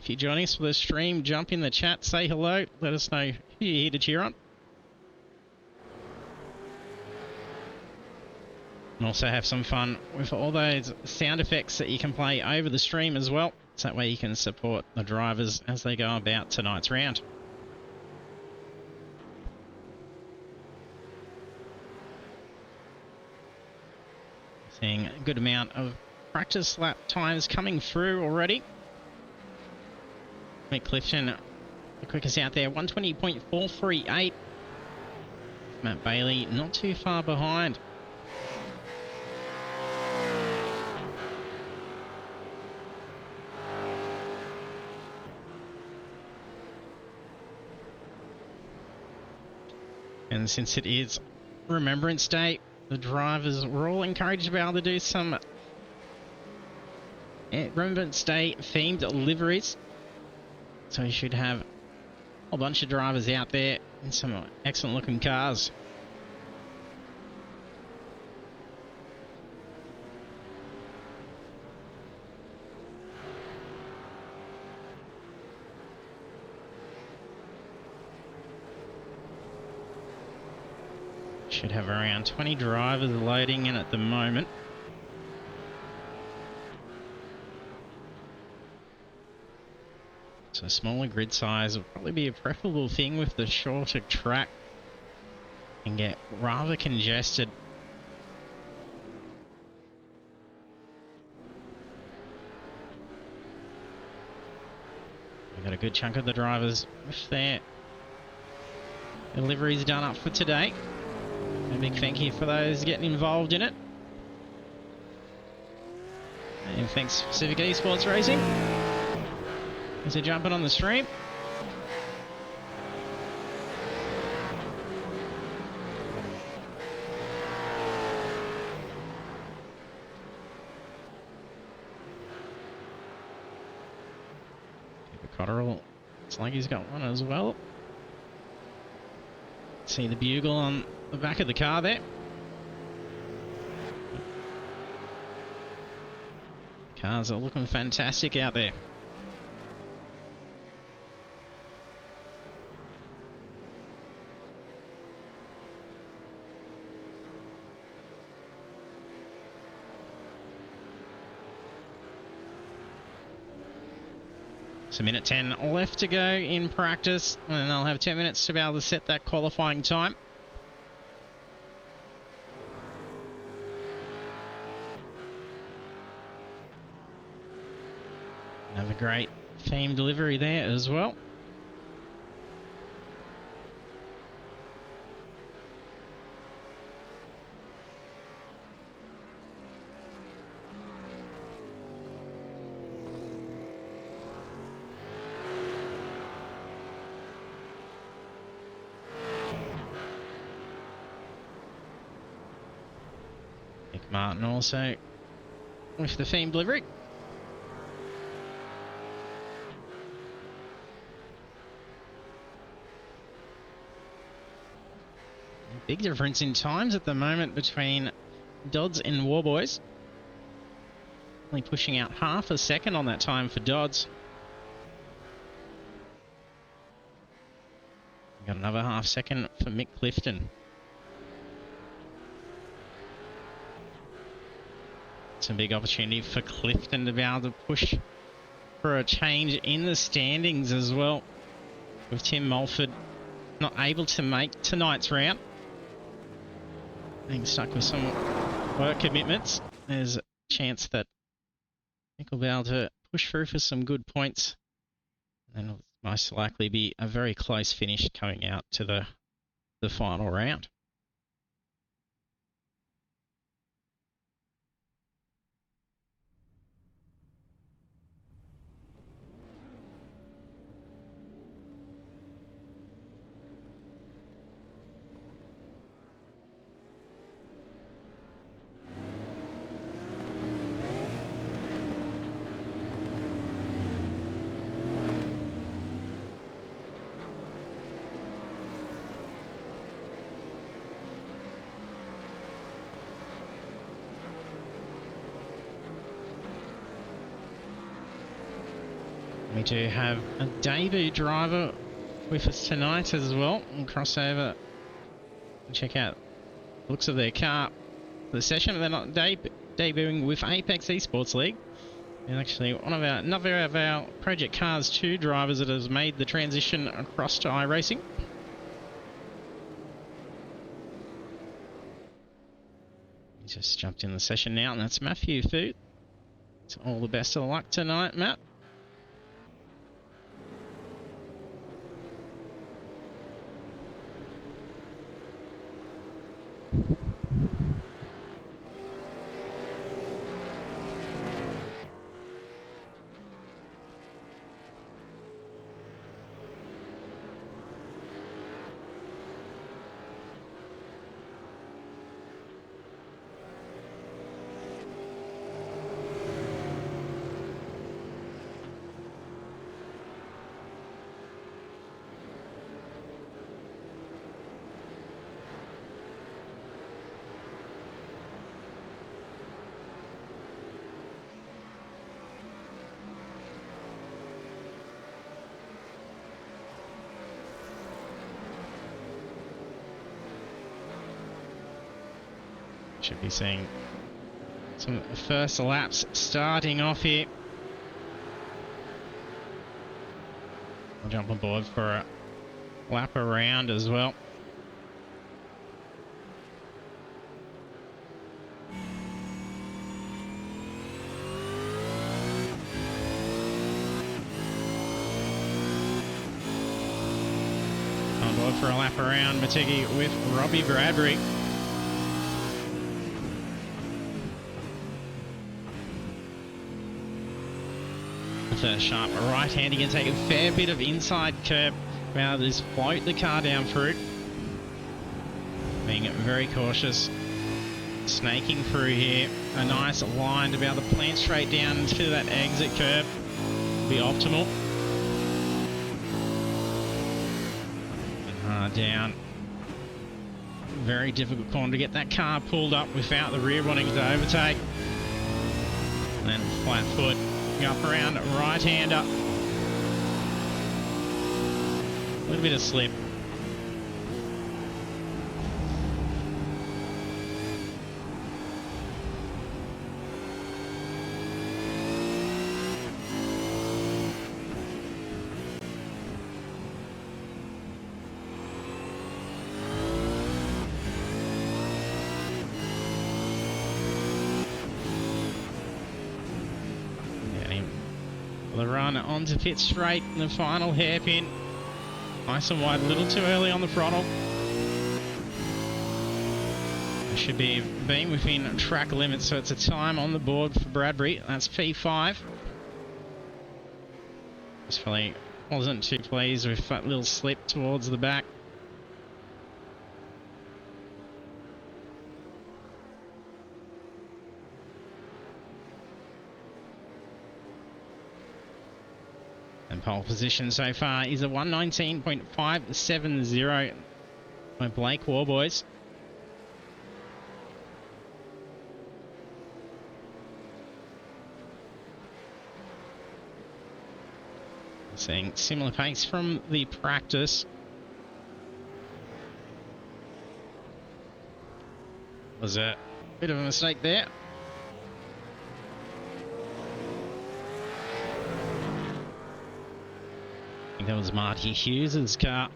If you're joining us for the stream, jump in the chat, say hello, let us know who you're here to cheer on. And also have some fun with all those sound effects that you can play over the stream as well. So that way you can support the drivers as they go about tonight's round. Seeing a good amount of practice lap times coming through already. Mick Clifton, the quickest out there, 120.438. Matt Bailey not too far behind. And since it is Remembrance Day, the drivers were all encouraged to be able to do some Remembrance Day themed liveries. So you should have a whole bunch of drivers out there in some excellent looking cars. Should have around 20 drivers loading in at the moment. So a smaller grid size would probably be a preferable thing with the shorter track and get rather congested. We've got a good chunk of the drivers with their deliveries done up for today. A big thank you for those getting involved in it. And thanks Pacific eSports Racing. As they're jumping on the stream. Cotterill, it's like he's got one as well. See the bugle on the back of the car there. Cars are looking fantastic out there. So minute 10 left to go in practice, and they'll have 10 minutes to be able to set that qualifying time. Another great theme delivery there as well. Nick Martin also with the theme delivery. Big difference in times at the moment between Dodds and Warboys. Only pushing out half a second on that time for Dodds. Got another half second for Mick Clifton. It's a big opportunity for Clifton to be able to push for a change in the standings as well. With Tim Mulford not able to make tonight's round. Being stuck with some work commitments, there's a chance that Mick will be able to push through for some good points. And it'll most likely be a very close finish coming out to the final round. We do have a debut driver with us tonight as well. We'll cross over and check out the looks of their car for the session. They're not debuting with Apex Esports League. And actually another of our Project Cars 2 drivers that has made the transition across to iRacing. He just jumped in the session now, and that's Matthew Fu. So all the best of luck tonight, Matt. Should be seeing some first laps starting off here. I'll jump on board for a lap around as well. On board for a lap around, Motegi with Robbie Bradbury. A sharp right hand, he can take a fair bit of inside curb. Now just float the car down through. Being very cautious. Snaking through here. A nice line to be able to plant straight down into that exit curb. Be optimal. And down. Very difficult corner to get that car pulled up without the rear wanting to overtake. And then flat foot. Up around, right hand up. A little bit of slip. The run onto pit straight in the final hairpin. Nice and wide, a little too early on the throttle. Should be being within track limits, so it's a time on the board for Bradbury. That's P5. Just probably wasn't too pleased with that little slip towards the back. And pole position so far is a 119.570 by Blake Warboys. Seeing similar pace from the practice. Was a bit of a mistake there. I think that was Marty Hughes' car.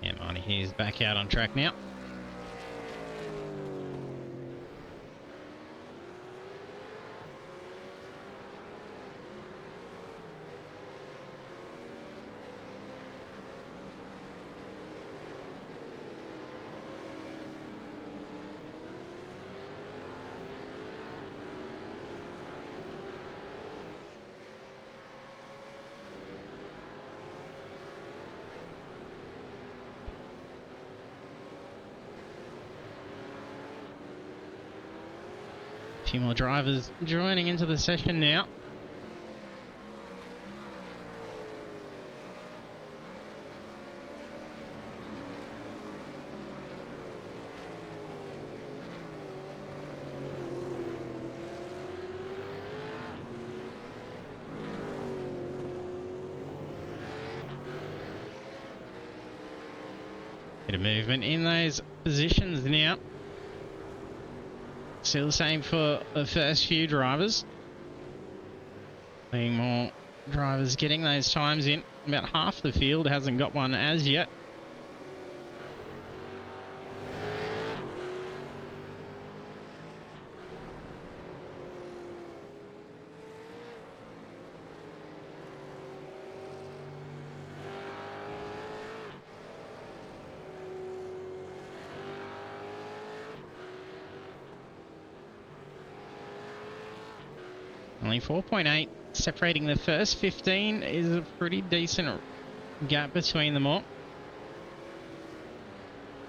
Yeah, Marty Hughes back out on track now. A few more drivers joining into the session now. Bit of movement in those positions now. Still the same for the first few drivers. Seeing more drivers getting those times in. About half the field hasn't got one as yet. Only 4.8 separating the first 15 is a pretty decent gap between them all.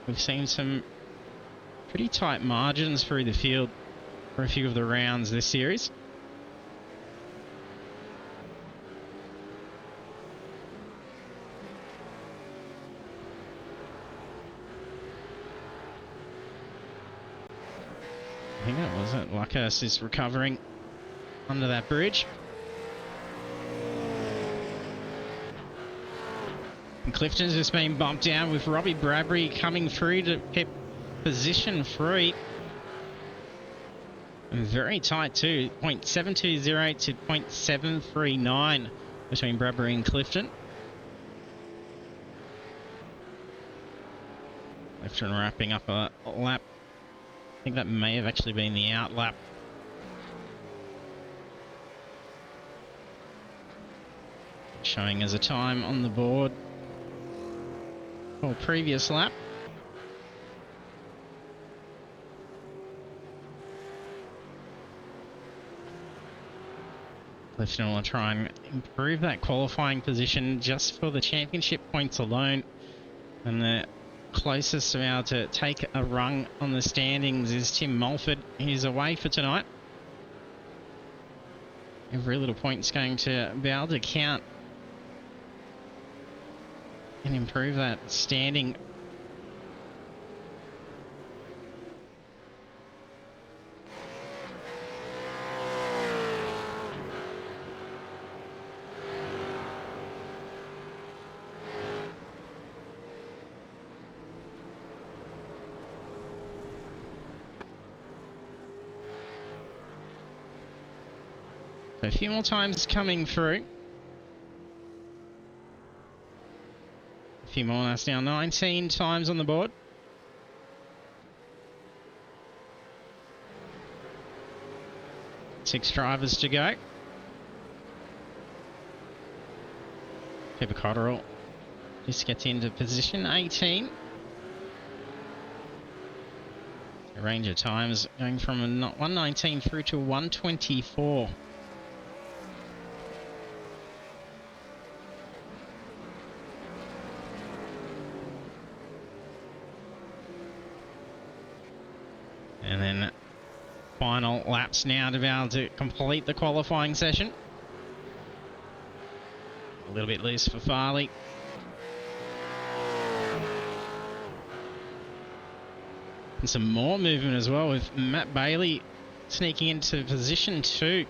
We've seen some pretty tight margins through the field for a few of the rounds this series. I think that was it. Luckhurst is recovering under that bridge. And Clifton's just been bumped down with Robbie Bradbury coming through to pip position 3. And very tight too, 0.720 to 0.739 between Bradbury and Clifton. Clifton wrapping up a lap. I think that may have actually been the out lap. Showing as a time on the board for previous lap. Clifton will try and improve that qualifying position just for the championship points alone. And the closest to be able to take a rung on the standings is Tim Mulford. He's away for tonight. Every little point's going to be able to count and improve that standing. So a few more times coming through. A few more, that's now 19 times on the board. Six drivers to go. Pippa Cotterill just gets into position 18. The range of times going from 119 through to 124. And then final laps now to be able to complete the qualifying session. A little bit loose for Farley. And some more movement as well with Matt Bailey sneaking into position 2.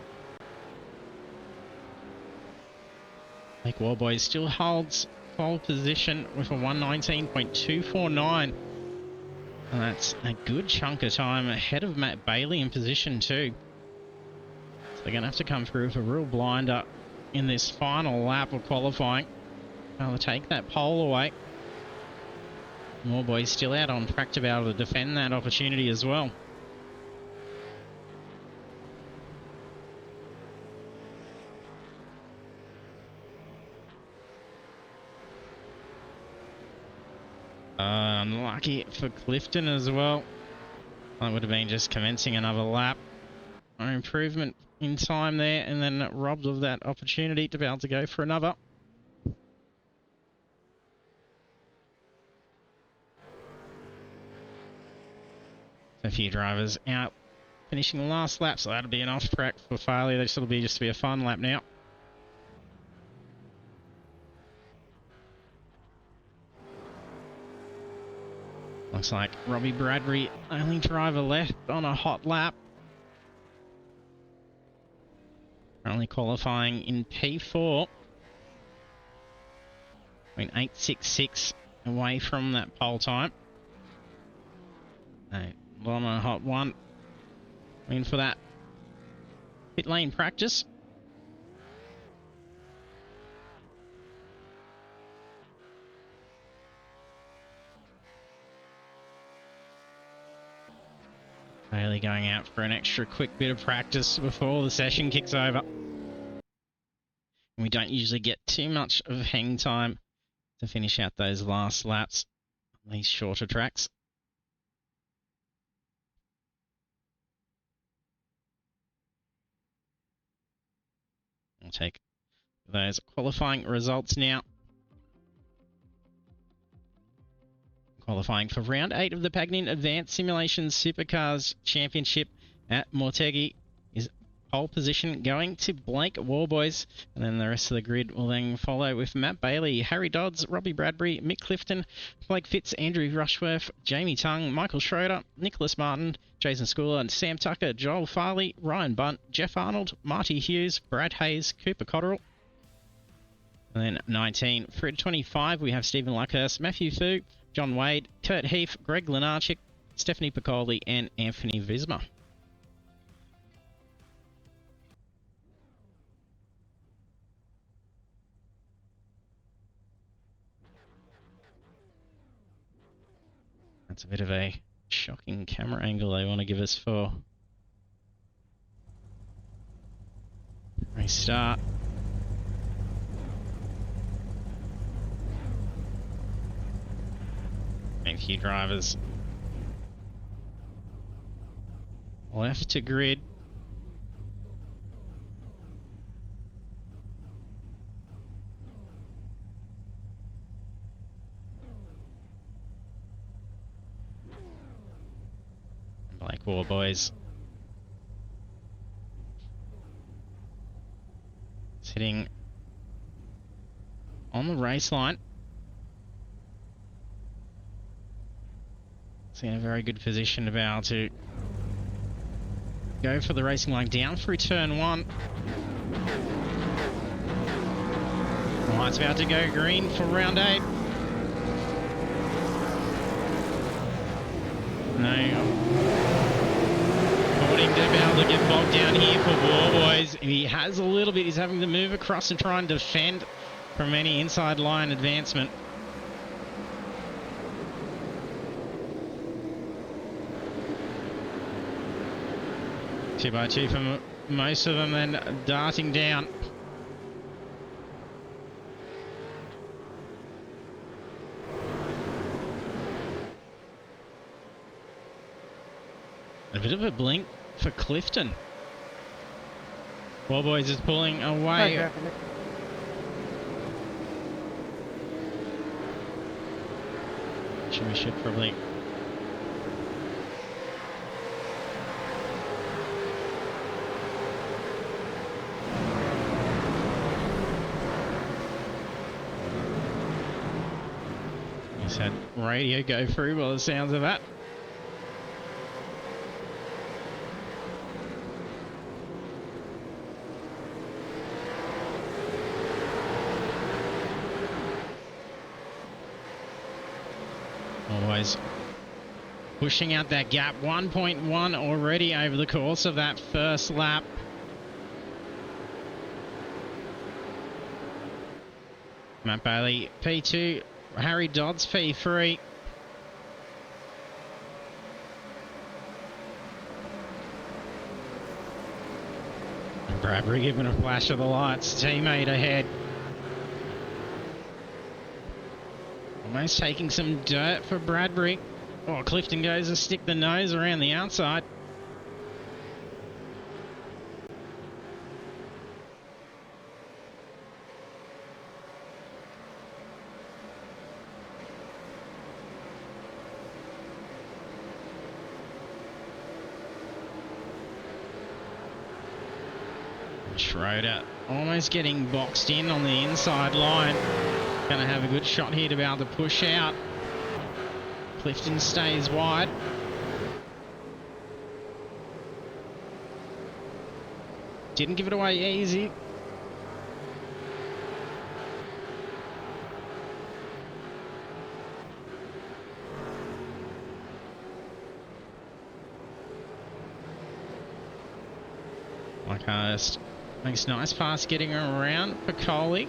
Blake Warboy still holds pole position with a 119.249. And that's a good chunk of time ahead of Matt Bailey in position 2. So they're going to have to come through with a real blinder in this final lap of qualifying. They'll take that pole away. Warboy's still out on track to be able to defend that opportunity as well. Unlucky for Clifton as well. That would have been just commencing another lap. An improvement in time there, and then robbed of that opportunity to be able to go for another. A few drivers out finishing the last lap, so that'll be an off track for Farley. This will be just to be a fun lap now. Looks like Robbie Bradbury, only driver left on a hot lap. Currently qualifying in P4. 8.66 away from that pole time. No, on a hot one. In for that pit lane practice. Bailey going out for an extra quick bit of practice before the session kicks over. We don't usually get too much of hang time to finish out those last laps on these shorter tracks. We'll take those qualifying results now. Qualifying for round 8 of the Pagnian Advanced Simulation Supercars Championship at Motegi is pole position going to Blake Warboys, and then the rest of the grid will then follow with Matt Bailey, Harry Dodds, Robbie Bradbury, Mick Clifton, Blake Fitz, Andrew Rushworth, Jamie Tung, Michael Schroeder, Nicholas Martin, Jason Schooler, Sam Tucker, Joel Farley, Ryan Bunt, Jeff Arnold, Marty Hughes, Brad Hayes, Cooper Cotterill. And then 19 for 25 we have Stephen Luckhurst, Matthew Fu, John Wade, Kurt Heath, Greg Lenarchik, Stephanie Piccoli, and Anthony Visma. That's a bit of a shocking camera angle they want to give us for restart. A few drivers left to grid. Blake Warboys sitting on the race line. It's in a very good position to be able to go for the racing line down through turn 1. Light's about to go green for round 8. No. Holding to be able to get bogged down here for Warboys. He has a little bit. He's having to move across and try and defend from any inside line advancement. 2x2 for most of them, then darting down. A bit of a blink for Clifton. Warboys is pulling away. Okay. We should probably... Just had radio go through by the sounds of that. Always pushing out that gap. 1.1 already over the course of that first lap. Matt Bailey P2, Harry Dodds P3. And Bradbury giving a flash of the lights. Teammate ahead. Almost taking some dirt for Bradbury. Oh, Clifton goes to stick the nose around the outside. Schroeder almost getting boxed in on the inside line. Going to have a good shot here to be able to push out. Clifton stays wide. Didn't give it away easy. Hurst makes nice pass getting around Piccoli.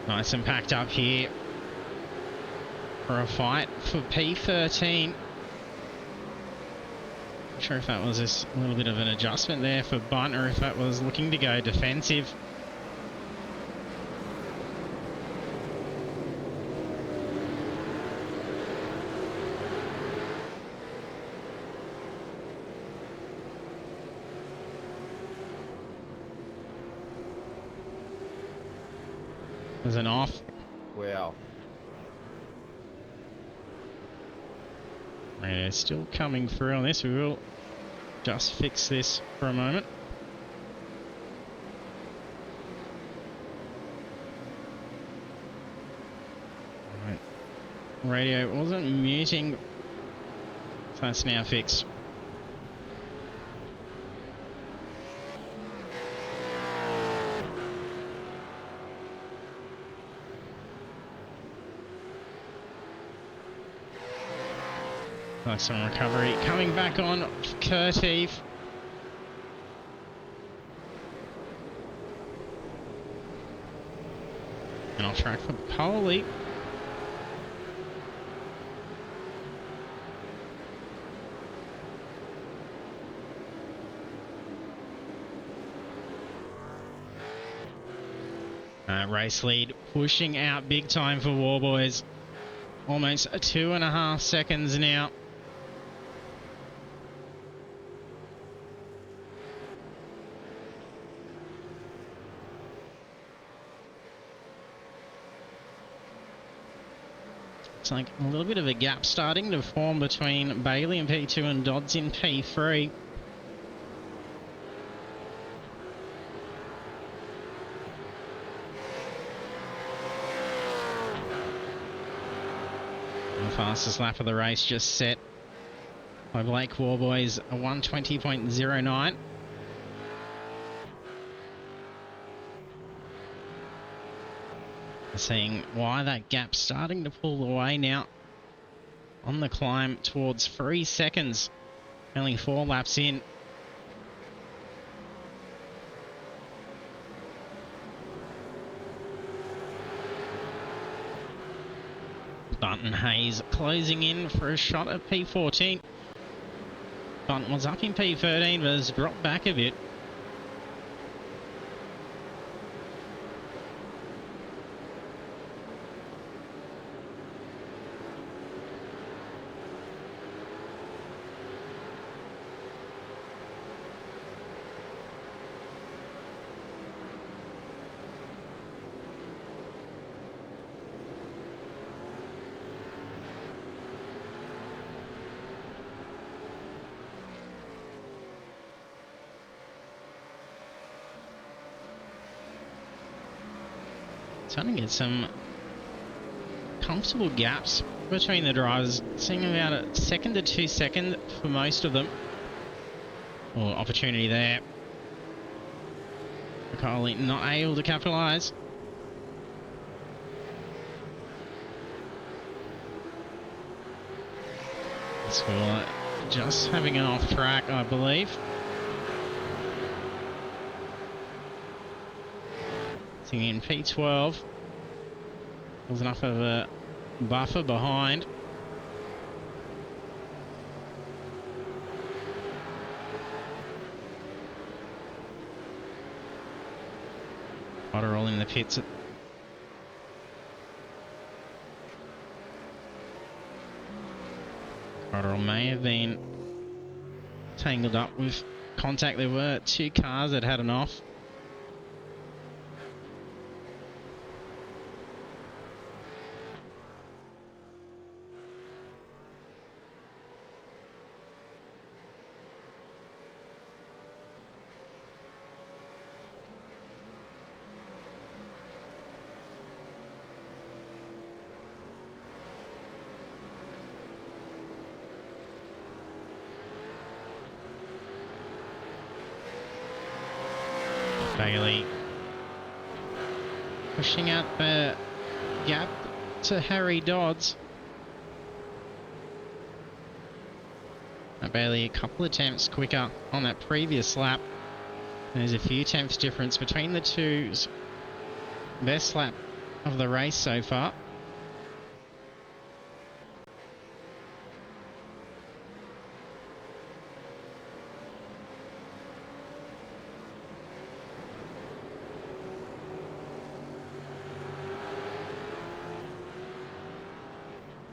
Nice and packed up here for a fight for P13. Not sure if that was just a little bit of an adjustment there for Bunt or if that was looking to go defensive. There's an off. Wow. And it's still coming through on this. We will just fix this for a moment. Right. Radio wasn't muting, so that's now fixed. Nice on recovery. Coming back on Curtive. And off track for Piccoli. Race lead pushing out big time for Warboys. Almost 2.5 seconds now. It's like a little bit of a gap starting to form between Bailey in P2 and Dodds in P3. And the fastest lap of the race just set by Blake Warboys, a 1:20.09. Seeing why that gap's starting to pull away now on the climb towards 3 seconds. Only 4 laps in. Bunt and Hayes closing in for a shot at P14. Bunt was up in P13 but has dropped back a bit. Starting to get some comfortable gaps between the drivers, seeing about a second to 2 seconds for most of them. Oh, opportunity there. Piccoli not able to capitalise. So just having an off track, I believe. In P12, there's enough of a buffer behind. Potterall in the pits. Potterall may have been tangled up with contact. There were 2 cars that had an off. Bailey pushing out the gap to Harry Dodds. Barely a couple of tenths quicker on that previous lap. There's a few tenths difference between the two's best lap of the race so far.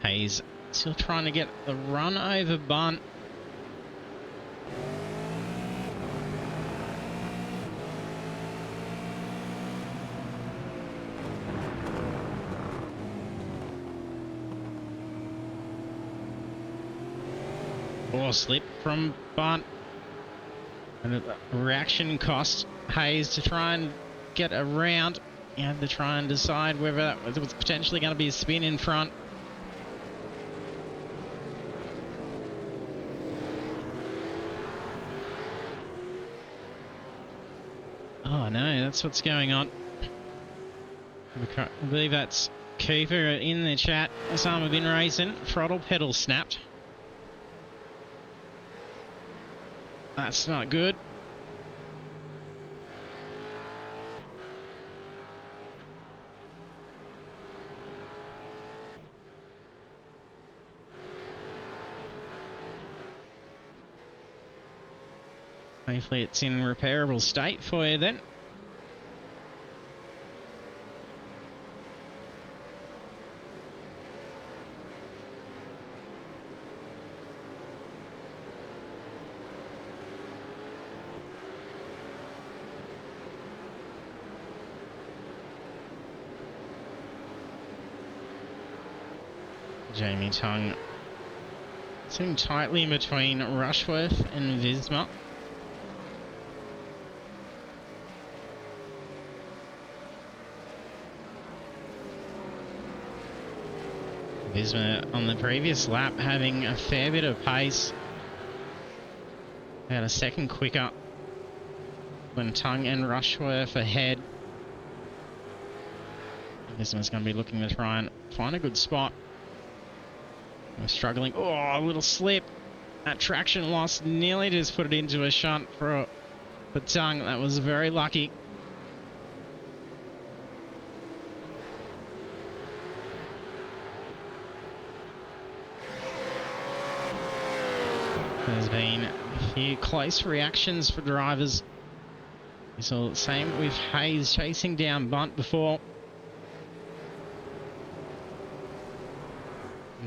Hayes still trying to get the run over Bunt. Or slip from Bunt. And a reaction cost Hayes to try and get around. You had to try and decide whether that was potentially going to be a spin in front. Oh no, that's what's going on. I believe that's Cooper in the chat. Osama bin Raisin, throttle pedal snapped. That's not good. Hopefully it's in repairable state for you then. Jamie Tung sitting tightly in between Rushworth and Visma. Visma on the previous lap having a fair bit of pace. About a second quicker when Tung and Rushworth ahead. Visma's going to be looking to try and find a good spot. We're struggling. Oh, a little slip. That traction loss nearly just put it into a shunt for Tung. That was very lucky. There's been a few close reactions for drivers. We saw the same with Hayes chasing down Bunt before.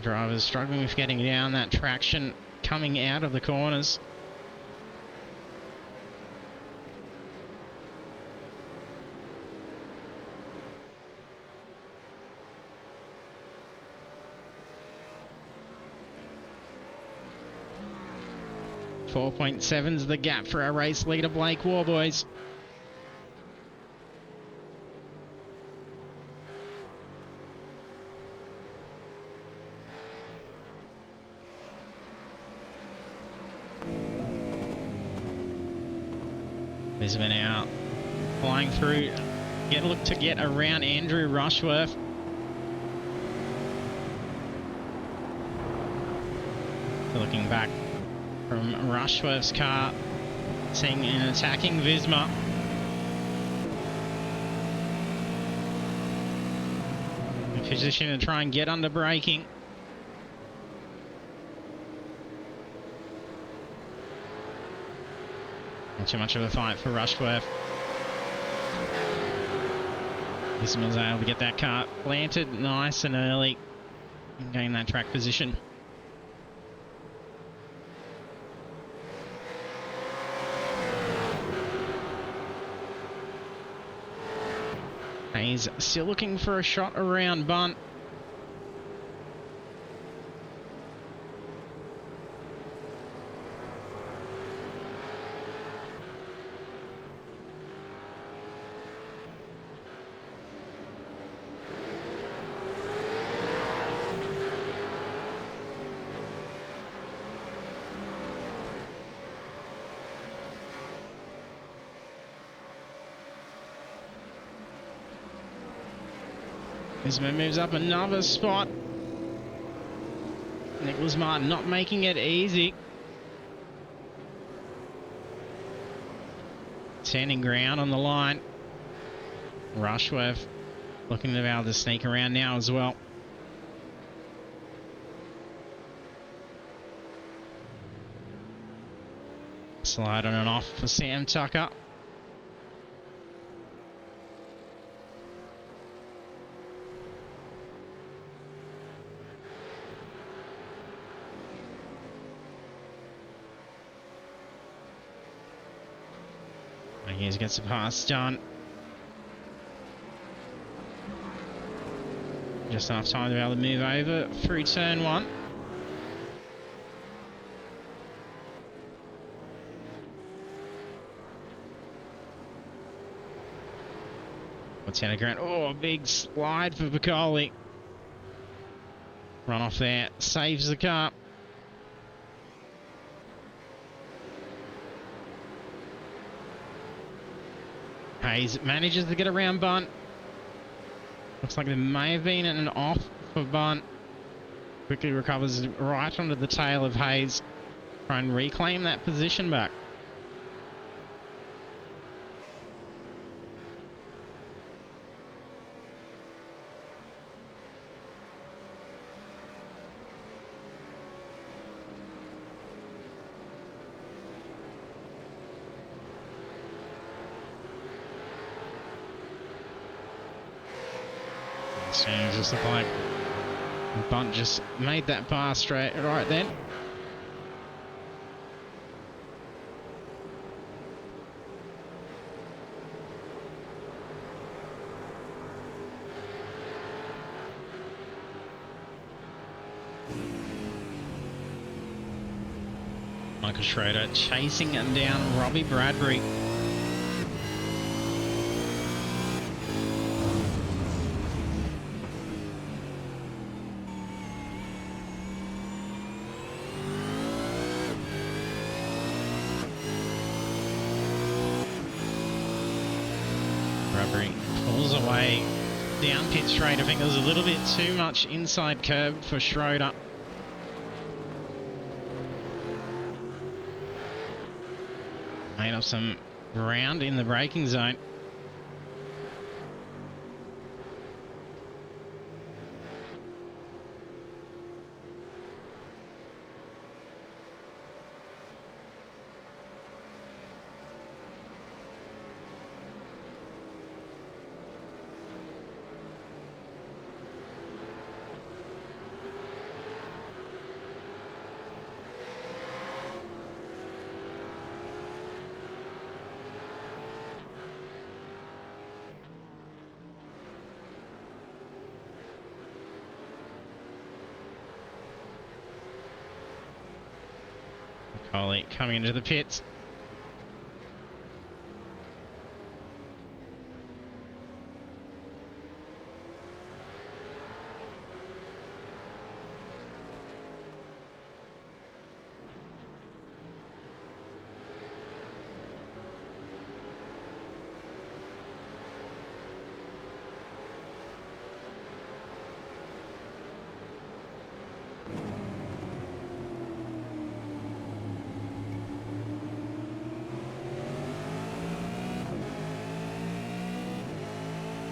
Drivers struggling with getting down that traction coming out of the corners. .7's the gap for our race leader, Blake Warboys. Visma now flying through, look to get around Andrew Rushworth. Looking back from Rushworth's car, seeing an attacking Visma. In position to try and get under braking. Not too much of a fight for Rushworth. Visma's able to get that car planted nice and early and gain that track position. He's still looking for a shot around Bunt. Isman moves up another spot. Nicholas Martin not making it easy. Standing ground on the line. Rushworth looking to be able to sneak around now as well. Slide on and off for Sam Tucker. He gets a pass done. Just enough time to be able to move over through turn one. What's in a ground? Oh, a big slide for Piccoli. Run off there, saves the car. Hayes manages to get around Bunt. Looks like there may have been an off for Bunt. Quickly recovers right onto the tail of Hayes. Try and reclaim that position back. Just look like Bunt just made that pass straight right then. Michael Schroeder chasing down Robbie Bradbury. Pulls away down pit straight. I think there was a little bit too much inside curb for Schroeder. Made up some ground in the braking zone. Coley coming into the pits.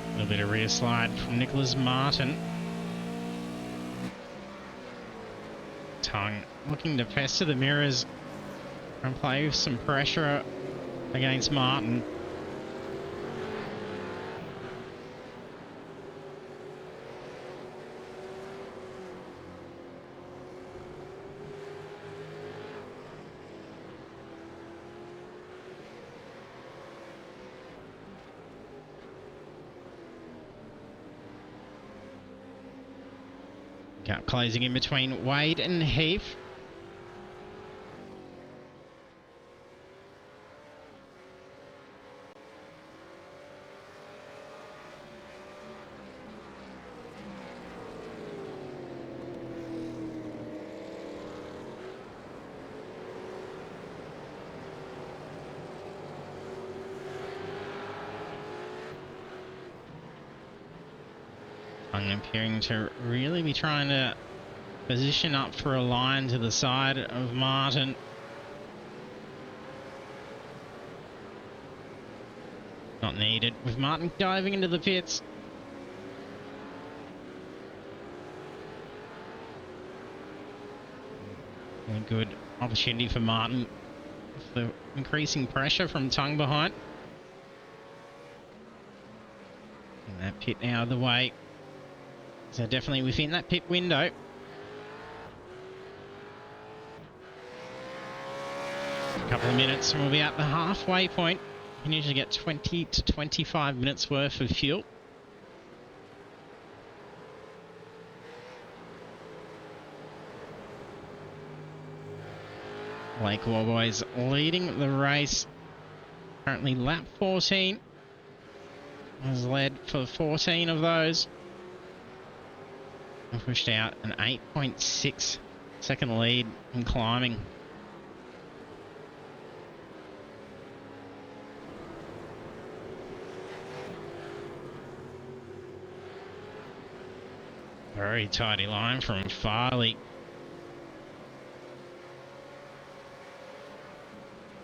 A little bit of rear slide from Nicholas Martin. Tongue looking to pester the mirrors and play with some pressure against Martin. Gap closing in between Wade and Heath. I'm appearing to really be trying to position up for a line to the side of Martin. Not needed, with Martin diving into the pits. A good opportunity for Martin with the increasing pressure from Tongue behind. And that pit out of the way. So definitely within that pit window. A couple of minutes and we'll be at the halfway point. You can usually get 20 to 25 minutes worth of fuel. Leagu boys leading the race. Currently lap 14. Has led for 14 of those. And pushed out an 8.6 second lead in climbing. Very tidy line from Farley.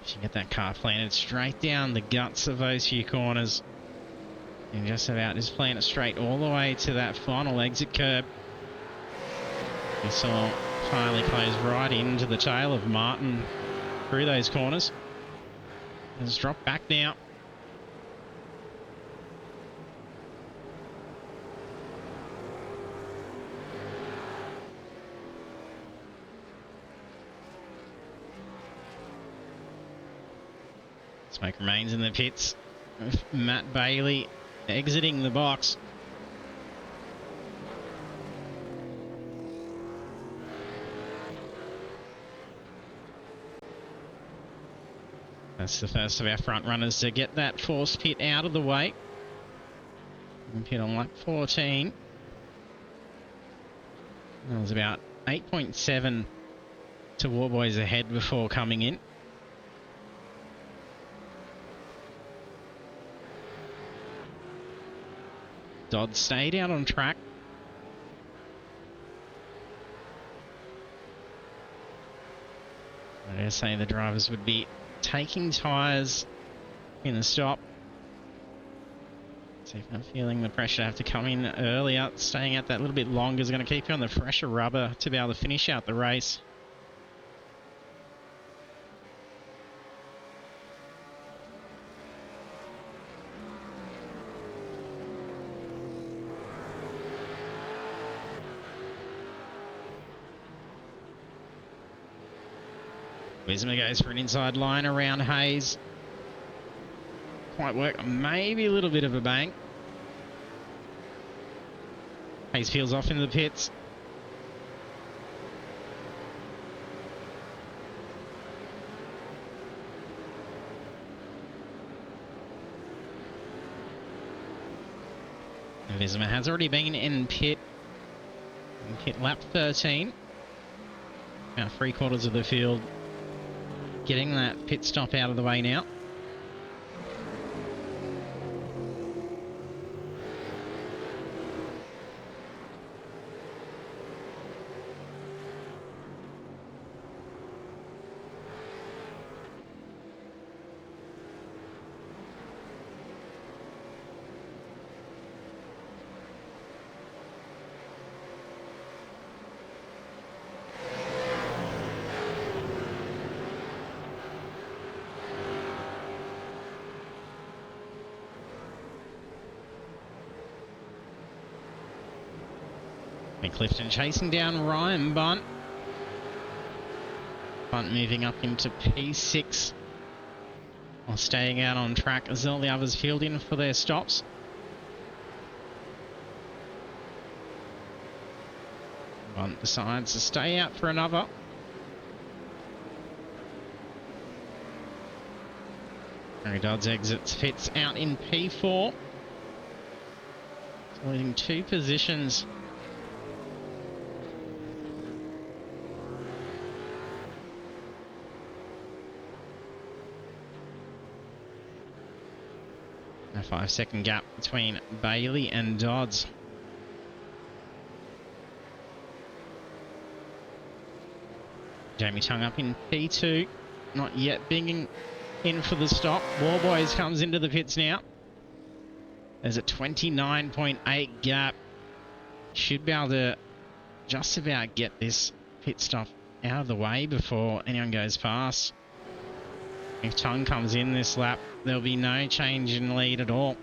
She can get that car planted straight down the guts of those few corners. And just about just plant it straight all the way to that final exit curb. We saw Farley close right into the tail of Martin through those corners. It's dropped back now. Smoke remains in the pits with Matt Bailey exiting the box. That's the first of our front runners to get that forced pit out of the way. Pit on lap 14. That was about 8.7 to Warboys ahead before coming in. Dodd stayed out on track. I dare say the drivers would be taking tyres in the stop. So if I'm feeling the pressure to have to come in earlier, staying out that little bit longer is going to keep you on the fresher rubber to be able to finish out the race. Wisma goes for an inside line around Hayes. Quite work, maybe a little bit of a bang. Hayes peels off into the pits. Wisma has already been in pit lap 13. About 3/4 of the field getting that pit stop out of the way now. Clifton chasing down Ryan Bunt. Bunt moving up into P6 while staying out on track as all the others field in for their stops. Bunt decides to stay out for another. Harry Dodds exits pits out in P4. Leading 2 positions. A 5-second gap between Bailey and Dodds. Jamie Tung up in P2. Not yet being in for the stop. Warboys comes into the pits now. There's a 29.8 gap. Should be able to just about get this pit stop out of the way before anyone goes past. If Tung comes in this lap, there'll be no change in lead at all.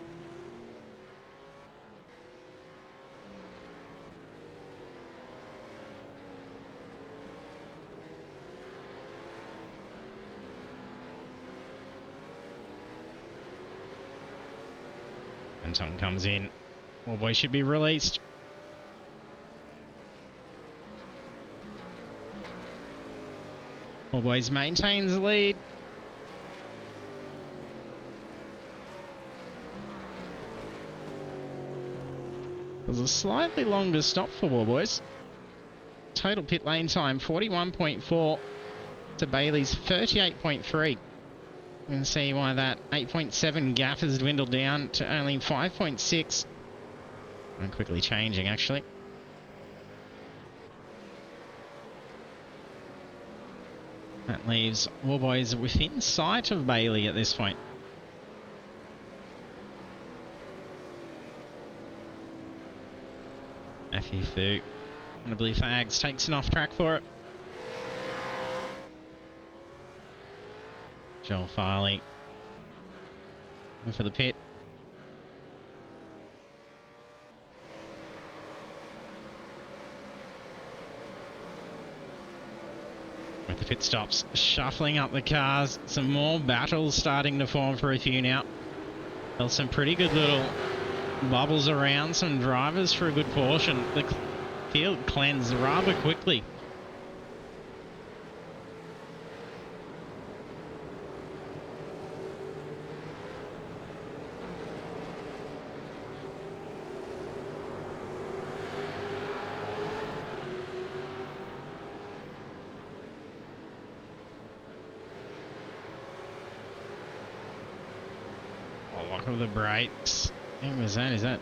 And Tung comes in. Warboy should be released. Warboys maintains the lead. There's a slightly longer stop for Warboys. Total pit lane time 41.4 to Bailey's 38.3. You can see why that 8.7 gap has dwindled down to only 5.6. And quickly changing, actually. That leaves Warboys within sight of Bailey at this point. Matthew Fu, I believe Fags takes an off track for it. Joel Farley in for the pit. With the pit stops shuffling up the cars, some more battles starting to form for a few now. Well, some pretty good little bubbles around some drivers for a good portion. The field cleansed rather quickly. Oh, look at the brakes. Who was that? Is that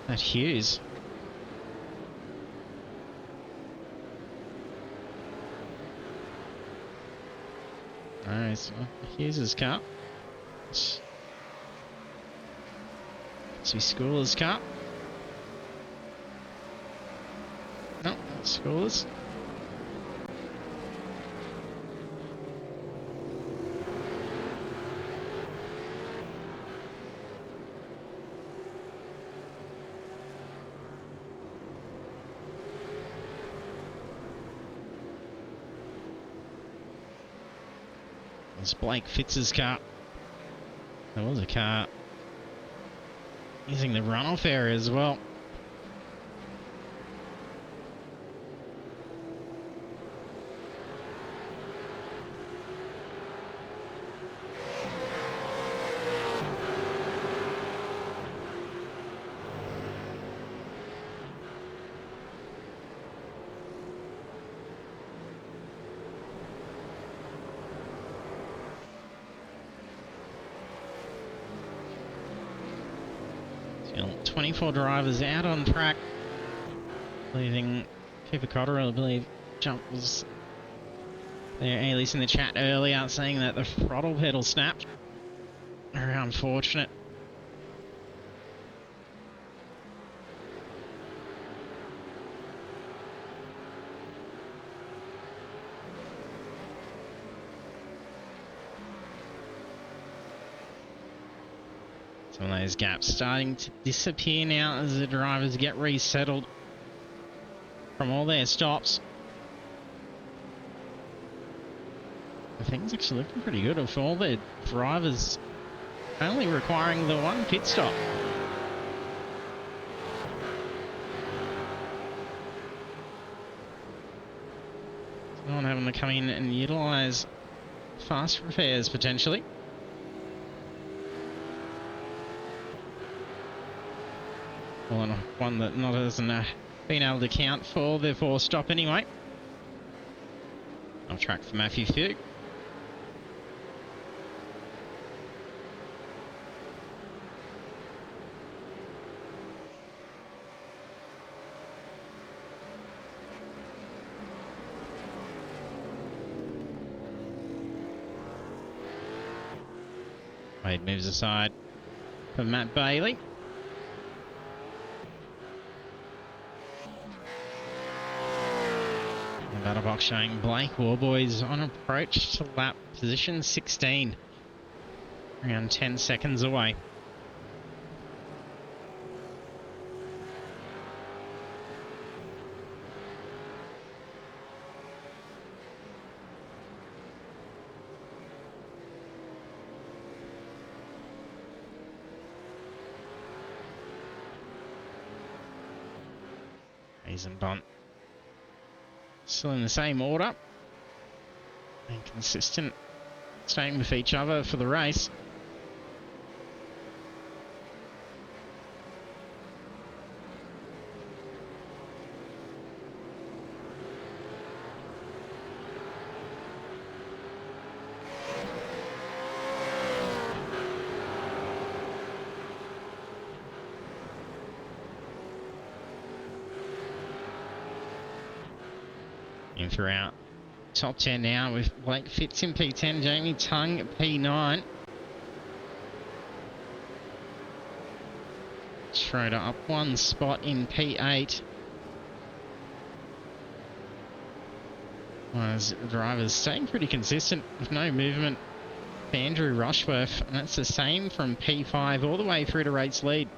Hughes? No, it's Hughes' car. It's Schooler's car. No, it's Schooler's. It's Blake Fitz's car. There was a car using the runoff area as well. Still 24 drivers out on track, leaving Cooper Cotterill, I believe, was there, at least in the chat earlier, saying that the throttle pedal snapped. Very unfortunate. Some of those gaps starting to disappear now as the drivers get resettled from all their stops. Things actually looking pretty good for all their drivers only requiring the one pit stop. No one having to come in and utilise fast repairs potentially. Well, one that not hasn't been able to count for their forced stop anyway. Off track for Matthew Fu. Wade moves aside for Matt Bailey. The battle box showing Blake Warboys on approach to lap position 16. Around 10 seconds away. Hayes and Bunt still in the same order and consistent, staying with each other for the race. In throughout top 10 now with Blake Fitz in P10, Jamie Tung P9. Schroeder up one spot in P8. As drivers staying pretty consistent with no movement for Andrew Rushworth, and that's the same from P5 all the way through to race lead.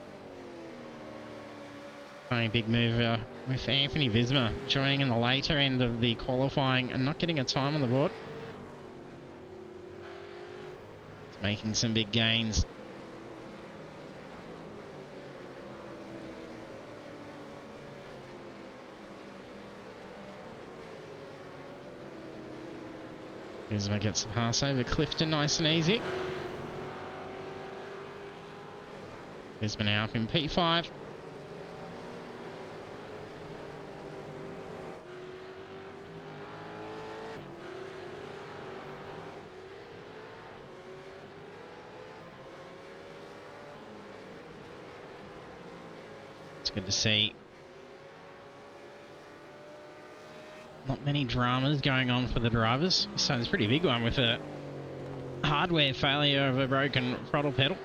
A big mover with Anthony Visma joining in the later end of the qualifying and not getting a time on the board. It's making some big gains. Visma gets the pass over Clifton nice and easy. Visma now up in P5. It's good to see not many dramas going on for the drivers. So it's a pretty big one with a hardware failure of a broken throttle pedal.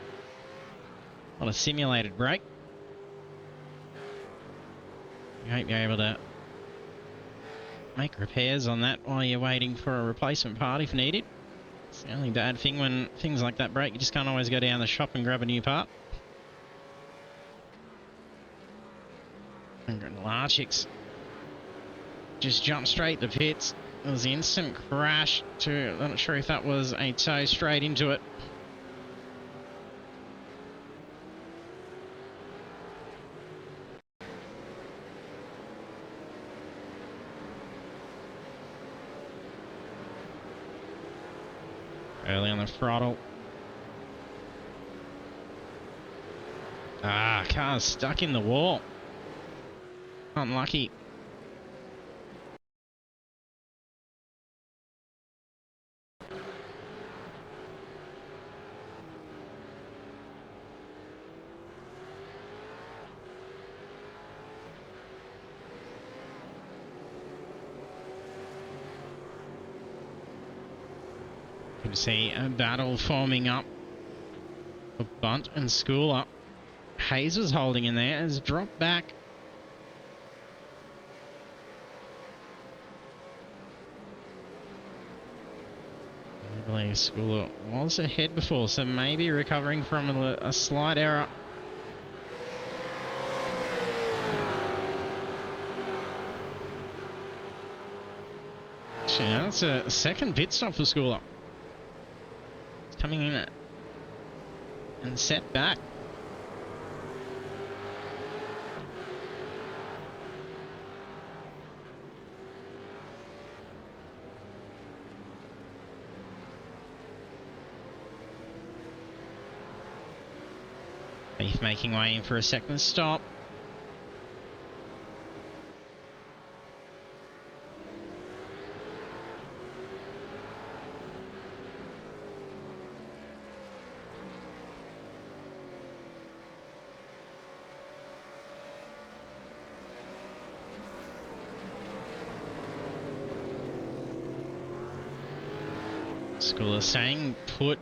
Not a simulated brake. You hope you're able to make repairs on that while you're waiting for a replacement part if needed. It's the only bad thing when things like that break. You just can't always go down the shop and grab a new part. And Larchicks just jumped straight to pits. It was the instant crash to, I'm not sure if that was a tow straight into it. Early on the throttle. Car's stuck in the wall. Unlucky. You can see a battle forming up for Bunt and Schooler. Hayes was holding in there, has dropped back. I believe Schooler was ahead before, so maybe recovering from a slight error. Actually, that's a second pit stop for Schooler. It's coming in and set back. Beef making way in for a second stop. Schooler staying put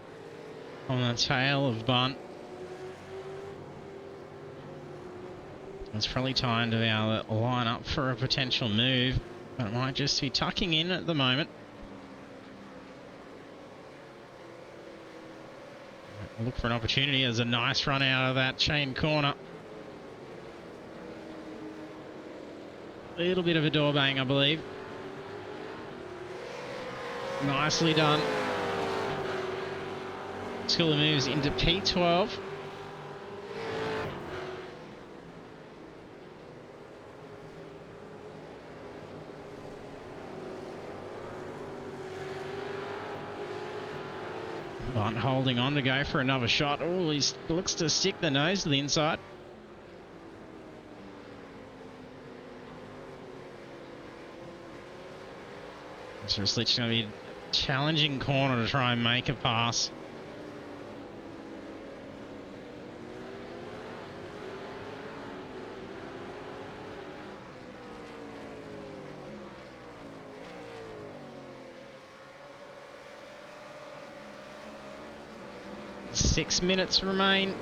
on the tail of Bunt. It's probably time to be able to line up for a potential move, but it might just be tucking in at the moment. Look for an opportunity. There's a nice run out of that chain corner. A little bit of a door bang, I believe. Nicely done. Schooler moves into P12. Bunt holding on to go for another shot. Oh, he looks to stick the nose to the inside. So it's literally going to be a challenging corner to try and make a pass. Six minutes remain.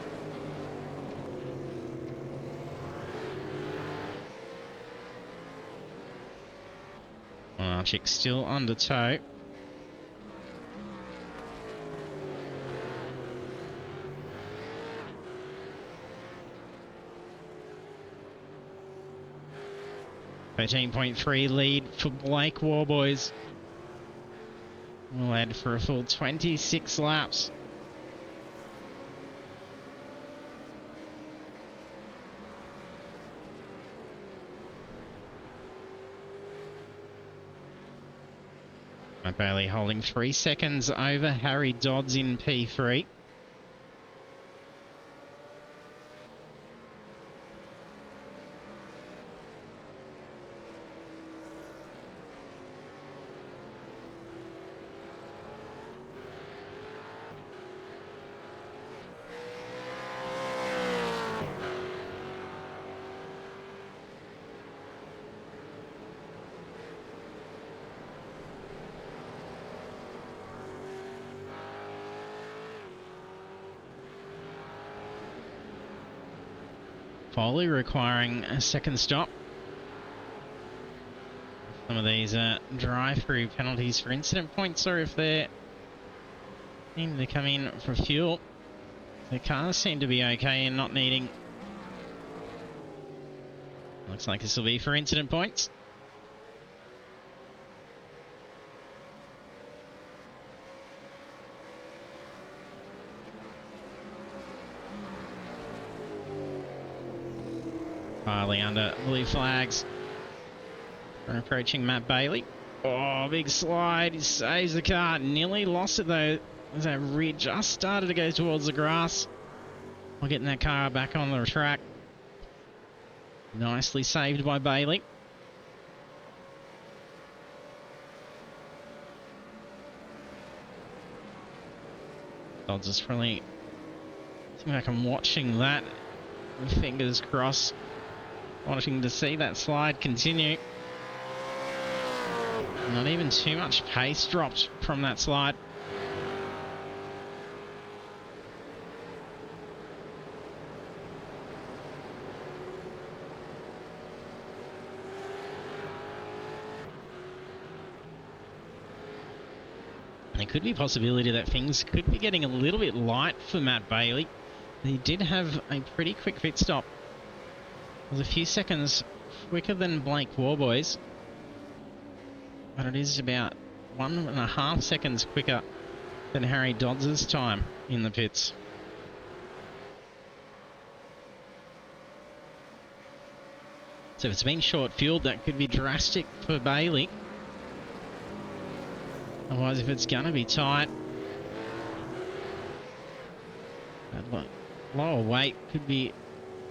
Chick still under tow. .3 lead for Blake Warboys. We'll head for a full 26 laps. Matt Bailey holding 3 seconds over Harry Dodds in P3. Foley requiring a second stop. Some of these drive-through penalties for incident points, or if they're needing to come in for fuel. The cars seem to be okay and not needing. Looks like this will be for incident points. Farley under blue flags. We're approaching Matt Bailey. Oh, big slide. He saves the car. Nearly lost it though. As that rear just started to go towards the grass. We're getting that car back on the track. Nicely saved by Bailey. Dodds is probably... I think I'm watching that. Fingers crossed. Wanting to see that slide continue. Not even too much pace dropped from that slide. There could be a possibility that things could be getting a little bit light for Matt Bailey. He did have a pretty quick pit stop. It was a few seconds quicker than Blake Warboys, but it is about 1.5 seconds quicker than Harry Dodds' time in the pits. So if it's been short fueled, that could be drastic for Bailey. Otherwise, if it's going to be tight, that lower weight could be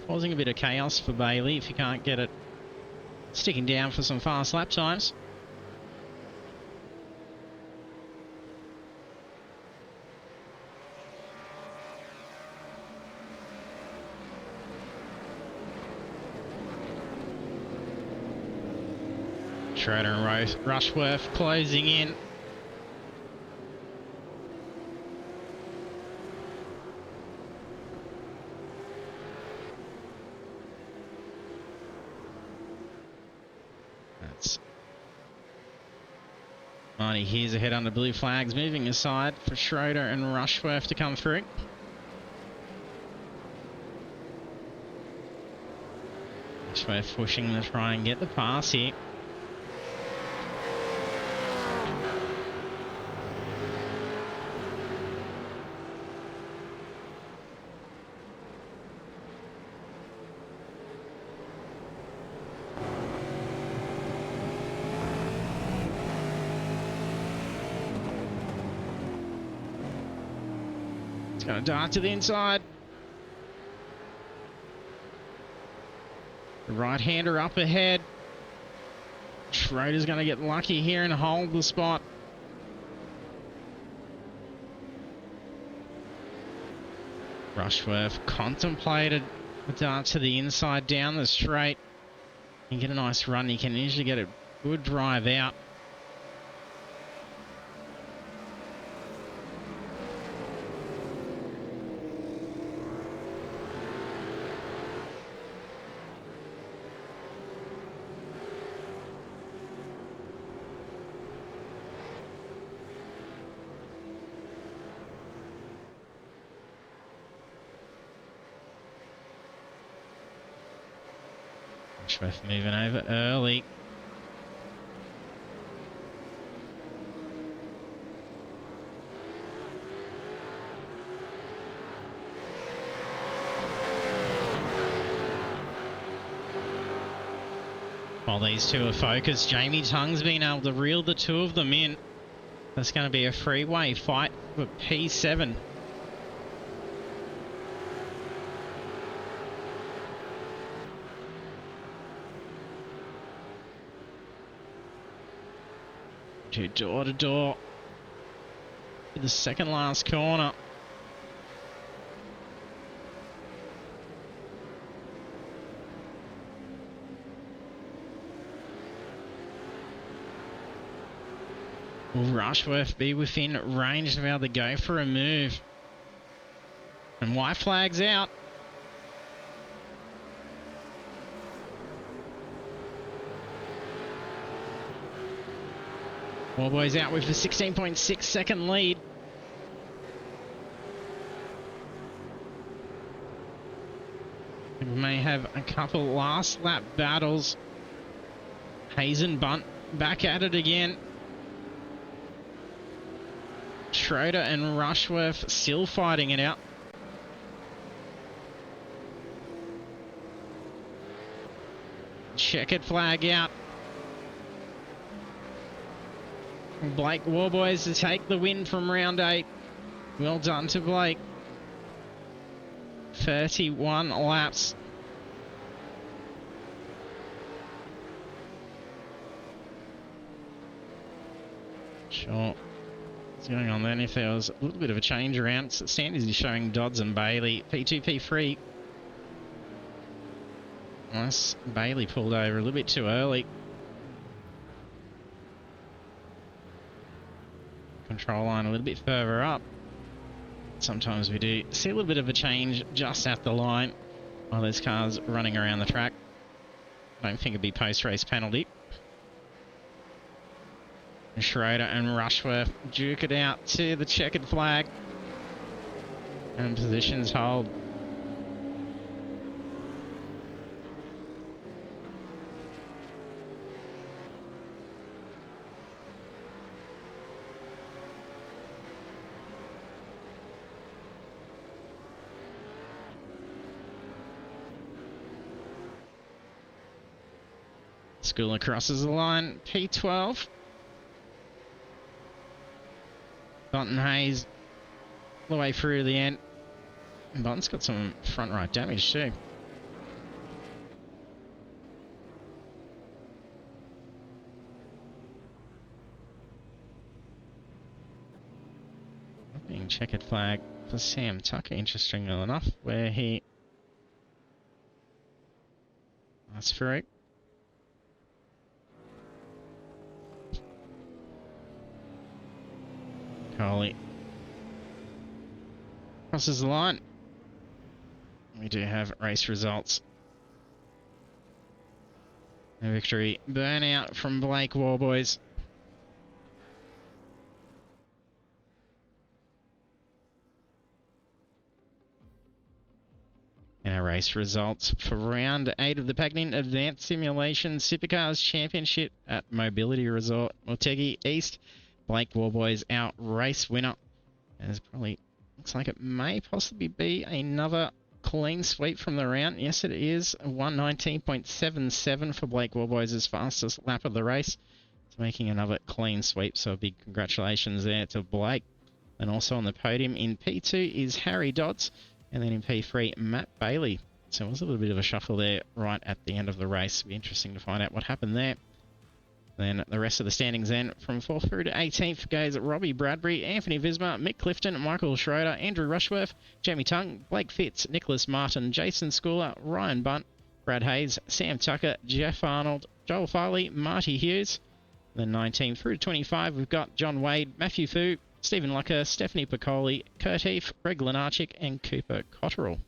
causing a bit of chaos for Bailey if you can't get it sticking down for some fast lap times. Schroeder and Rushworth closing in. It's Marty here's ahead under blue flags, moving aside for Schroeder and Rushworth to come through. Rushworth pushing to try and get the pass here. It's going to dart to the inside. The right-hander up ahead. Schroeder's going to get lucky here and hold the spot. Rushworth contemplated a dart to the inside down the straight. You get a nice run. You can usually get a good drive out. Rushworth moving over early. While these two are focused, Jamie Tung's been able to reel the two of them in. That's going to be a freeway fight for P7. Door to door. The second last corner. Will Rushworth be within range to be able to go for a move? And white flag's out. Warboy's out with a 16.6 second lead. We may have a couple last lap battles. Hazen Bunt back at it again. Schroeder and Rushworth still fighting it out. Checkered flag out. Blake Warboys to take the win from round 8. Well done to Blake. 31 laps. Sure. What's going on then? If there was a little bit of a change around, standards is showing Dodds and Bailey. P2, P3. Nice. Bailey pulled over a little bit too early. Control line a little bit further up. Sometimes we do see a little bit of a change just at the line while there's cars running around the track. I don't think it'd be post-race penalty. Schroeder and Rushworth duke it out to the checkered flag. And positions hold. Schooler crosses the line, P12. Bunton Hayes all the way through to the end. Bunton's got some front right damage too. Being checkered flag for Sam Tucker, interestingly enough, where he... That's through. Coley crosses the line. We do have race results. A victory burnout from Blake Warboys. And our race results for round 8 of the Pagnian Advanced Simulation Supercars Championship at Mobility Resort Motegi East. Blake Warboys our race winner. And it probably looks like it may possibly be another clean sweep from the round. Yes, it is. 119.77 for Blake Warboys' fastest lap of the race. It's making another clean sweep, so a big congratulations there to Blake. And also on the podium in P2 is Harry Dodds, and then in P3, Matt Bailey. So it was a little bit of a shuffle there right at the end of the race. It'll be interesting to find out what happened there. Then the rest of the standings then, from 4th through to 18th goes Robbie Bradbury, Anthony Visma, Mick Clifton, Michael Schroeder, Andrew Rushworth, Jamie Tung, Blake Fitz, Nicholas Martin, Jason Schooler, Ryan Bunt, Brad Hayes, Sam Tucker, Jeff Arnold, Joel Farley, Marty Hughes. Then 19 through to 25, we've got John Wade, Matthew Fu, Stephen Lucker, Stephanie Piccoli, Kurt Heath, Greg Lenarchik, and Cooper Cotterill.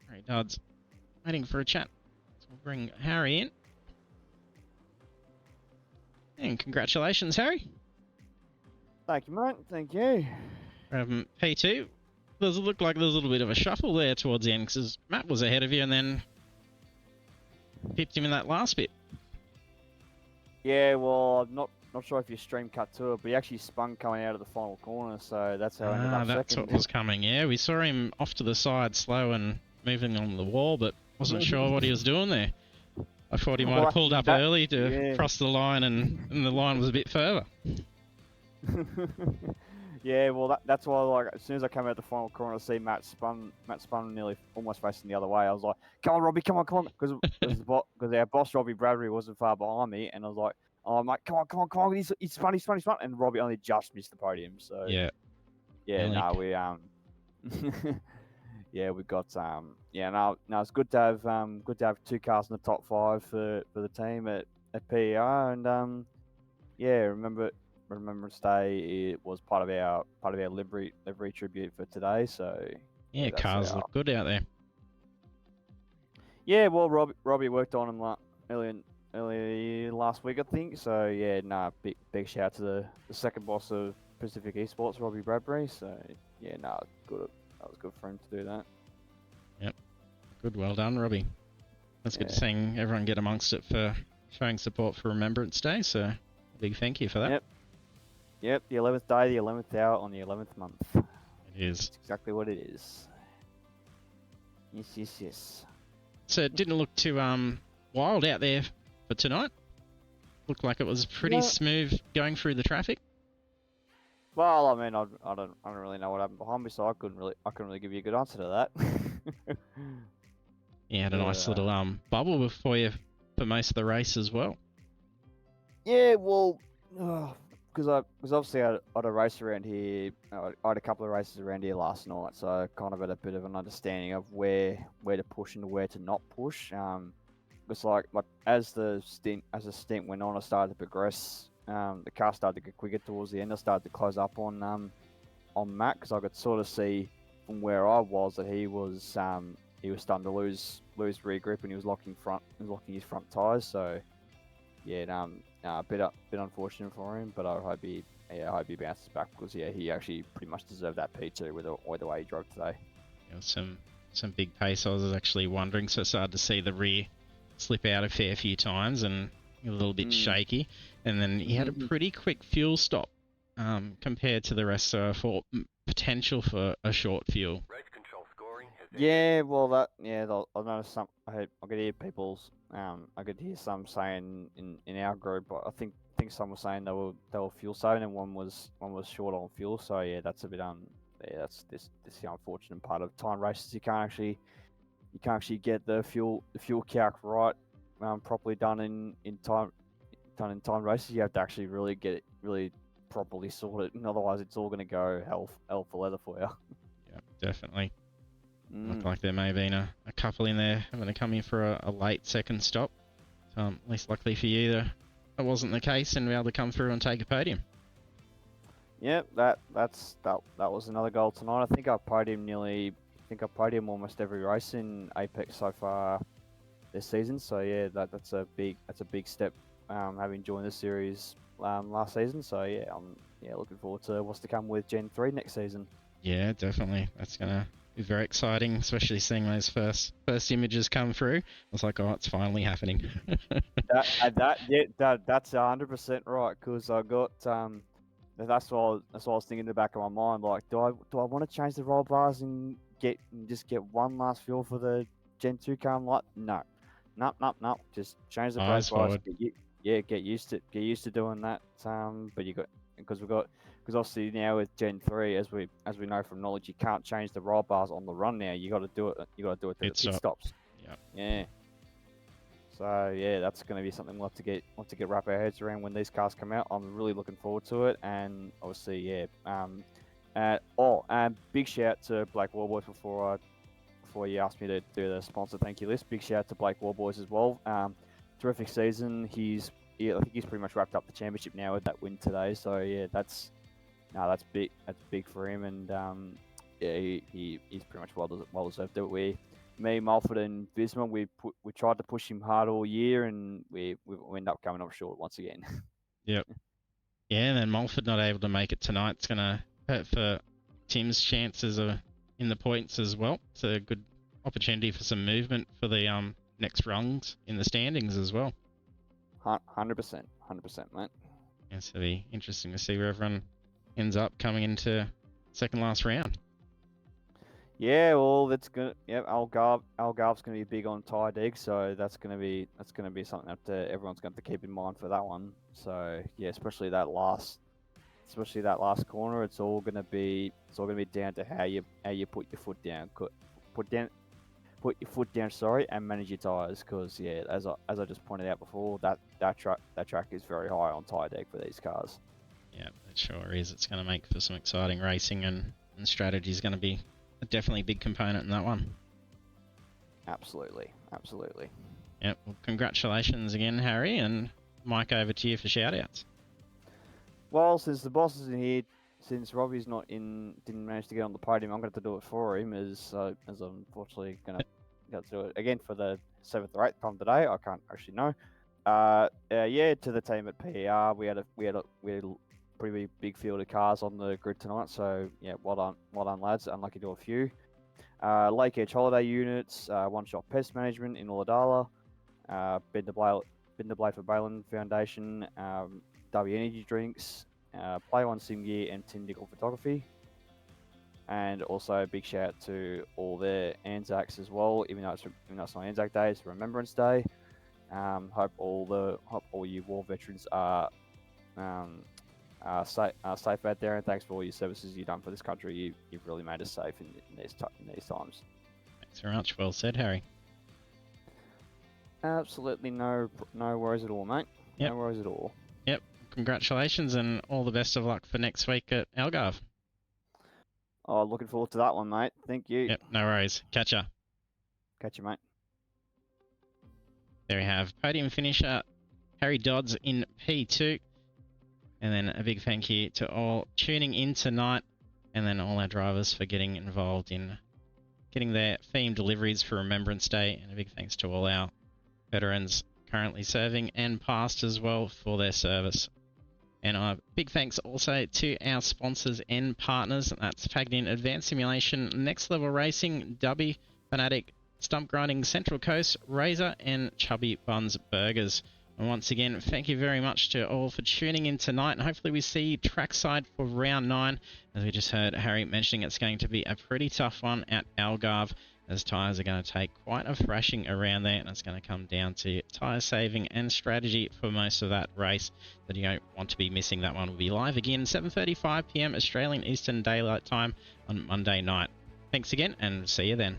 Harry Dodds waiting for a chat. So we'll bring Harry in. And congratulations, Harry. Thank you, mate. Thank you. P2, does it look like there's a little bit of a shuffle there towards the end because Matt was ahead of you and then pipped him in that last bit. Yeah, well, I'm not sure if your stream cut to it, but he actually spun coming out of the final corner, so that's how I ended up that's second. what was coming, yeah. We saw him off to the side, slow and moving on the wall, but wasn't sure what he was doing there. I thought he might have pulled up early to cross the line, and the line was a bit further. Yeah, well, that's why, like, as soon as I came out the final corner to see Matt spun nearly almost facing the other way, I was like, "Come on, Robbie, come on," because our boss Robbie Bradbury wasn't far behind me, and I was like, "Oh, mate, come on, he's spun," and Robbie only just missed the podium. So yeah, no, we yeah, we got no, it's good to have 2 cars in the top 5 for the team at PER, and Remembrance Day, it was part of our livery tribute for today. So yeah, cars look good out there. Yeah, well, Robbie worked on them early last week, I think. So yeah, big shout out to the second boss of Pacific eSports, Robbie Bradbury. So yeah, good. That was good for him to do that. Yep, good, well done, Robbie. That's good seeing everyone get amongst it for showing support for Remembrance Day. So a big thank you for that. Yep, the 11th day, the 11th hour on the 11th month. It is. That's exactly what it is. Yes. So it didn't look too wild out there for tonight. Looked like it was pretty smooth going through the traffic. Well, I mean, I don't really know what happened behind me, so I couldn't really give you a good answer to that. Yeah, had a nice little bubble before you for most of the race as well. Yeah, well, because obviously I had a race around here. I had a couple of races around here last night, so I kind of had a bit of an understanding of where to push and where to not push. It's like as the stint went on, I started to progress. The car started to get quicker towards the end. I started to close up on Matt, because I could sort of see from where I was that he was starting to lose rear grip, and he was locking his front tires. So yeah, a bit unfortunate for him, but I hope he bounces back, because he actually pretty much deserved that P2 with the way he drove today. Yeah, some big pace. I was actually wondering, so I started to see the rear slip out a fair few times and a little bit shaky, and then he had a pretty quick fuel stop compared to the rest, so I thought potential for a short fuel. Yeah, well, I noticed some. I could hear people's. I could hear some saying in our group. I think some were saying they were fuel saving, and one was short on fuel. So yeah, that's a bit that's the unfortunate part of time races. You can't actually get the fuel calc right, properly done in time races. You have to actually really get it really properly sorted, and otherwise it's all going to go hell for leather for you. Yeah, definitely. Looked like there may have been a couple in there having to come in for a late second stop. Least luckily for you, the that wasn't the case and be able to come through and take a podium. Yeah, that was another goal tonight. I think I podium almost every race in Apex so far this season. So yeah, that's a big step. Having joined the series last season. So yeah, I'm looking forward to what's to come with Gen 3 next season. Yeah, definitely. That's gonna be very exciting, especially seeing those first images come through. I was like, oh, it's finally happening. That's 100% right. Because I got that's what I was thinking in the back of my mind. Like, do I want to change the roll bars and just get one last feel for the Gen 2 car? I'm like, no. Just change the brake bars. Get used to doing that. But because obviously now with Gen 3, as we know from knowledge, you can't change the roll bars on the run now. You got to do it through the pit stops. Yeah. So yeah, that's going to be something we'll have to wrap our heads around when these cars come out. I'm really looking forward to it, and obviously, big shout to Blake Warboys before you asked me to do the sponsor thank you list. Big shout out to Blake Warboys as well. Terrific season. I think he's pretty much wrapped up the championship now with that win today. So yeah, that's big. That's big for him, and he's pretty much well deserved it. Me, Mulford, and Visma, we tried to push him hard all year, and we end up coming up short once again. Yep. Yeah, and then Mulford not able to make it tonight. It's gonna hurt for Tim's chances in the points as well. It's a good opportunity for some movement for the next rungs in the standings as well. 100%, mate. Yeah, so it'll be interesting to see where everyone ends up coming into second last round. Yeah, well, that's good. Yeah, Algarve's going to be big on tyre dig, so that's going to be something that everyone's going to have to keep in mind for that one. So yeah, especially that last corner, it's all going to be down to how you put your foot down, put your foot down, and manage your tyres, because yeah, as I just pointed out before, that track is very high on tyre dig for these cars. Yeah, it sure is. It's going to make for some exciting racing, and strategy is going to be definitely a big component in that one. Absolutely. Yep. Well, congratulations again, Harry, and Mike, over to you for shout-outs. Well, since the boss isn't here, since Robbie's didn't manage to get on the podium, I'm going to have to do it for him, as I'm unfortunately going to do it again for the 7th or 8th time today. I can't actually know. To the team at PER, we had a pretty big field of cars on the grid tonight, so yeah, well done lads. Unlucky to a few. Lake Edge Holiday Units, One Shot Pest Management in Ulladulla, Bend the Blade for Balin Foundation, W Energy Drinks, Play One Sim Gear, and Tim Nickel Photography. And also a big shout out to all their Anzacs as well, even though it's not Anzac Day, it's Remembrance Day. Hope all you war veterans are safe out there, and thanks for all your services you've done for this country. You've really made us safe in these times. Thanks very much. Well said, Harry. Absolutely no worries at all, mate. Yep. No worries at all. Yep. Congratulations, and all the best of luck for next week at Algarve. Oh, looking forward to that one, mate. Thank you. Yep. No worries. Catch ya. Catch you, mate. There we have podium finisher Harry Dodds in P2. And then a big thank you to all tuning in tonight, and then all our drivers for getting involved in getting their themed deliveries for Remembrance Day. And a big thanks to all our veterans currently serving and past as well for their service. And a big thanks also to our sponsors and partners. That's Pagnian Advanced Simulation, Next Level Racing, Dubby, Fanatic, Stump Grinding, Central Coast, Razor, and Chubby Buns Burgers. And once again, thank you very much to all for tuning in tonight, and hopefully we see you trackside for round 9. As we just heard Harry mentioning, it's going to be a pretty tough one at Algarve, as tyres are going to take quite a thrashing around there, and it's going to come down to tyre saving and strategy for most of that race. That you don't want to be missing. That one will be live again 7:35 PM Australian Eastern Daylight Time on Monday night. Thanks again, and see you then.